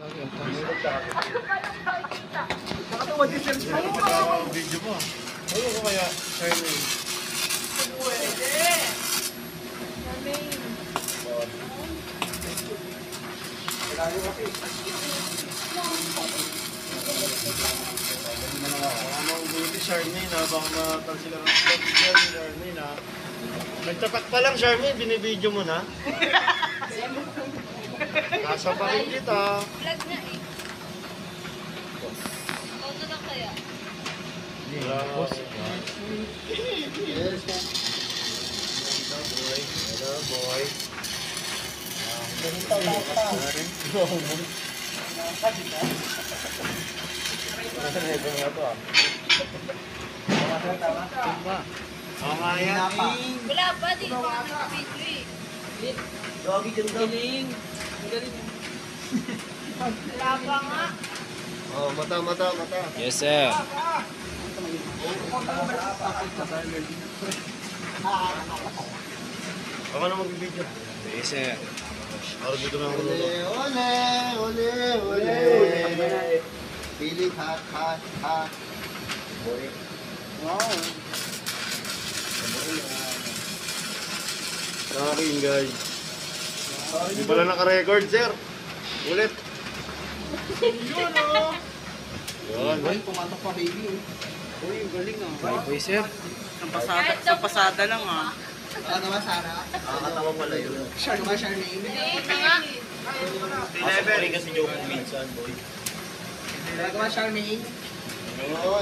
Video mo. Ano ko kaya, Charmaine? Pwede. Ang buti, Charmaine, ha? Baka matal sila ng vlog dyan, Charmaine, ha? Nagtatak pa lang, Charmaine, binibideo mo na. Nasa pa rin kita. Vlog na eh. Ano na kaya? Boss. Yes. Hello, boy. Hello, boy. Wala pa, di pa nga nag-video eh. Doggy dyan daw. Galing. Wala pa nga. Oh, mata. Yes, sir. Baka na magbibideo. Yes, sir. Para dito na ako. Ole. Feeling hot. Wow. Akin, guys. Hindi pala naka-record, sir. Ulit. Yun, oh. Yun. Pumatok pa baby. Uy, galing ah. Bye, boy, sir. Sa pasada lang ah. Ano ba, Sarah? Nakakatawa pala yun. Ano ba, Charmaine? Ayun na nga. Never rin kasi joke minsan, boy. Ano ba, Charmaine? Yun.